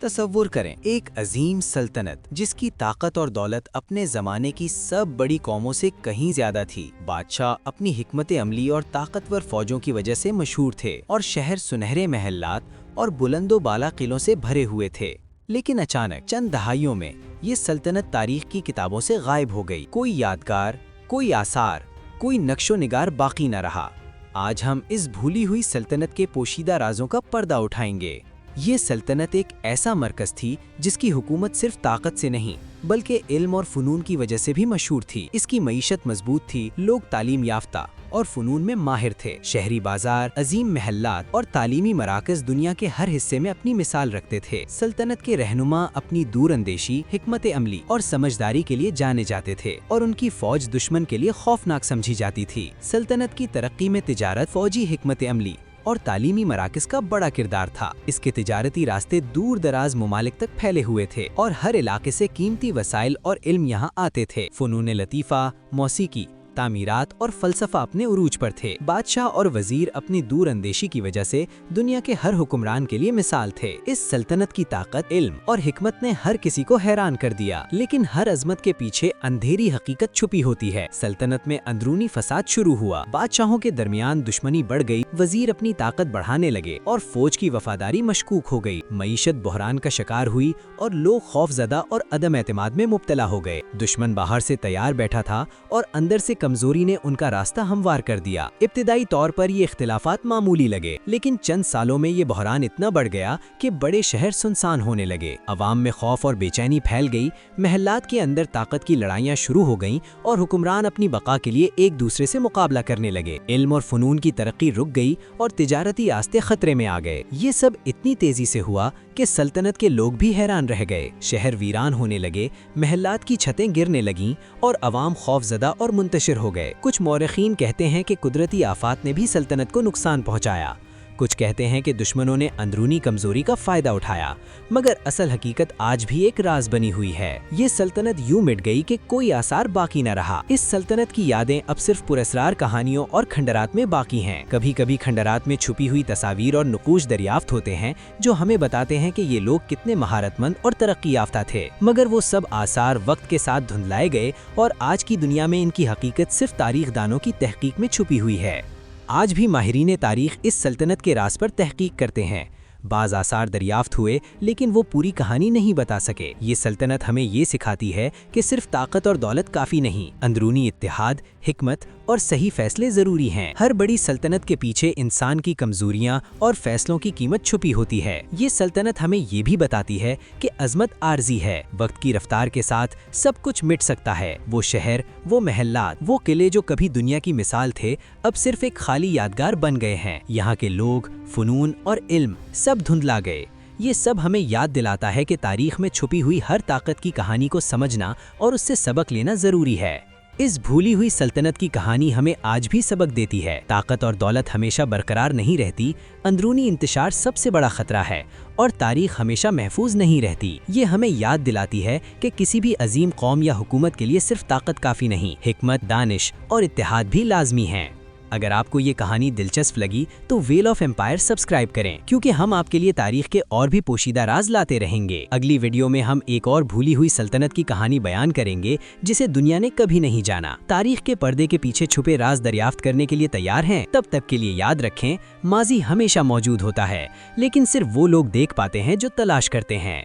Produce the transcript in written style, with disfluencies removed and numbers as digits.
تصور کریں ایک عظیم سلطنت جس کی طاقت اور دولت اپنے زمانے کی سب بڑی قوموں سے کہیں زیادہ تھی۔ بادشاہ اپنی حکمت عملی اور طاقتور فوجوں کی وجہ سے مشہور تھے اور شہر سنہرے محلات اور بلند و بالا قلعوں سے بھرے ہوئے تھے۔ لیکن اچانک چند دہائیوں میں یہ سلطنت تاریخ کی کتابوں سے غائب ہو گئی۔ کوئی یادگار، کوئی آثار، کوئی نقش و نگار باقی نہ رہا۔ آج ہم اس بھولی ہوئی سلطنت کے پوشیدہ رازوں کا پردہ اٹھائیں گے۔ یہ سلطنت ایک ایسا مرکز تھی جس کی حکومت صرف طاقت سے نہیں بلکہ علم اور فنون کی وجہ سے بھی مشہور تھی۔ اس کی معیشت مضبوط تھی، لوگ تعلیم یافتہ اور فنون میں ماہر تھے۔ شہری بازار، عظیم محلات اور تعلیمی مراکز دنیا کے ہر حصے میں اپنی مثال رکھتے تھے۔ سلطنت کے رہنما اپنی دور اندیشی، حکمت عملی اور سمجھداری کے لیے جانے جاتے تھے اور ان کی فوج دشمن کے لیے خوفناک سمجھی جاتی تھی۔ سلطنت کی ترقی میں تجارت، فوجی حکمت عملی اور تعلیمی مراکز کا بڑا کردار تھا۔ اس کے تجارتی راستے دور دراز ممالک تک پھیلے ہوئے تھے اور ہر علاقے سے قیمتی وسائل اور علم یہاں آتے تھے۔ فنون لطیفہ، موسیقی، تعمیرات اور فلسفہ اپنے عروج پر تھے۔ بادشاہ اور وزیر اپنی دور اندیشی کی وجہ سے دنیا کے ہر حکمران کے لیے مثال تھے۔ اس سلطنت کی طاقت، علم اور حکمت نے ہر کسی کو حیران کر دیا، لیکن ہر عظمت کے پیچھے اندھیری حقیقت چھپی ہوتی ہے۔ سلطنت میں اندرونی فساد شروع ہوا، بادشاہوں کے درمیان دشمنی بڑھ گئی، وزیر اپنی طاقت بڑھانے لگے اور فوج کی وفاداری مشکوک ہو گئی۔ معیشت بحران کا شکار ہوئی اور لوگ خوف زدہ اور عدم اعتماد میں مبتلا ہو گئے۔ دشمن باہر سے تیار بیٹھا تھا اور اندر سے کمزوری نے ان کا راستہ ہموار کر دیا۔ ابتدائی طور پر یہ اختلافات معمولی لگے، لیکن چند سالوں میں یہ بحران اتنا بڑھ گیا کہ بڑے شہر سنسان ہونے لگے۔ عوام میں خوف اور بے چینی پھیل گئی، محلات کے اندر طاقت کی لڑائیاں شروع ہو گئیں اور حکمران اپنی بقا کے لیے ایک دوسرے سے مقابلہ کرنے لگے۔ علم اور فنون کی ترقی رک گئی اور تجارتی راستے خطرے میں آ گئے۔ یہ سب اتنی تیزی سے ہوا کہ سلطنت کے لوگ بھی حیران رہ گئے۔ شہر ویران ہونے لگے، محلات کی چھتیں گرنے لگیں اور عوام خوف زدہ اور منتشر ہو گئے۔ کچھ مورخین کہتے ہیں کہ قدرتی آفات نے بھی سلطنت کو نقصان پہنچایا۔ کچھ کہتے ہیں کہ دشمنوں نے اندرونی کمزوری کا فائدہ اٹھایا، مگر اصل حقیقت آج بھی ایک راز بنی ہوئی ہے۔ یہ سلطنت یوں مٹ گئی کہ کوئی آثار باقی نہ رہا۔ اس سلطنت کی یادیں اب صرف پراسرار کہانیوں اور کھنڈرات میں باقی ہیں۔ کبھی کبھی کھنڈرات میں چھپی ہوئی تصاویر اور نقوش دریافت ہوتے ہیں جو ہمیں بتاتے ہیں کہ یہ لوگ کتنے مہارت مند اور ترقی یافتہ تھے، مگر وہ سب آثار وقت کے ساتھ دھندلائے گئے اور آج کی دنیا میں ان کی حقیقت صرف تاریخ دانوں کی تحقیق میں چھپی ہوئی ہے۔ آج بھی ماہرین تاریخ اس سلطنت کے راز پر تحقیق کرتے ہیں۔ بعض آثار دریافت ہوئے لیکن وہ پوری کہانی نہیں بتا سکے۔ یہ سلطنت ہمیں یہ سکھاتی ہے کہ صرف طاقت اور دولت کافی نہیں، اندرونی اتحاد، حکمت اور صحیح فیصلے ضروری ہیں۔ ہر بڑی سلطنت کے پیچھے انسان کی کمزوریاں اور فیصلوں کی قیمت چھپی ہوتی ہے۔ یہ سلطنت ہمیں یہ بھی بتاتی ہے کہ عظمت عارضی ہے، وقت کی رفتار کے ساتھ سب کچھ مٹ سکتا ہے۔ وہ شہر، وہ محلات، وہ قلعے جو کبھی دنیا کی مثال تھے، اب صرف ایک خالی یادگار بن گئے ہیں۔ یہاں کے لوگ، فنون اور علم سب دھندلا گئے۔ یہ سب ہمیں یاد دلاتا ہے کہ تاریخ میں چھپی ہوئی ہر طاقت کی کہانی کو سمجھنا اور اس سے سبق لینا ضروری ہے۔ اس بھولی ہوئی سلطنت کی کہانی ہمیں آج بھی سبق دیتی ہے۔ طاقت اور دولت ہمیشہ برقرار نہیں رہتی، اندرونی انتشار سب سے بڑا خطرہ ہے اور تاریخ ہمیشہ محفوظ نہیں رہتی۔ یہ ہمیں یاد دلاتی ہے کہ کسی بھی عظیم قوم یا حکومت کے لیے صرف طاقت کافی نہیں، حکمت، دانش اور اتحاد بھی لازمی ہیں۔ اگر آپ کو یہ کہانی دلچسپ لگی تو ویل آف ایمپائر سبسکرائب کریں، کیونکہ ہم آپ کے لیے تاریخ کے اور بھی پوشیدہ راز لاتے رہیں گے۔ اگلی ویڈیو میں ہم ایک اور بھولی ہوئی سلطنت کی کہانی بیان کریں گے جسے دنیا نے کبھی نہیں جانا۔ تاریخ کے پردے کے پیچھے چھپے راز دریافت کرنے کے لیے تیار ہیں؟ تب تک کے لیے یاد رکھیں، ماضی ہمیشہ موجود ہوتا ہے، لیکن صرف وہ لوگ دیکھ پاتے ہیں جو تلاش کرتے ہیں۔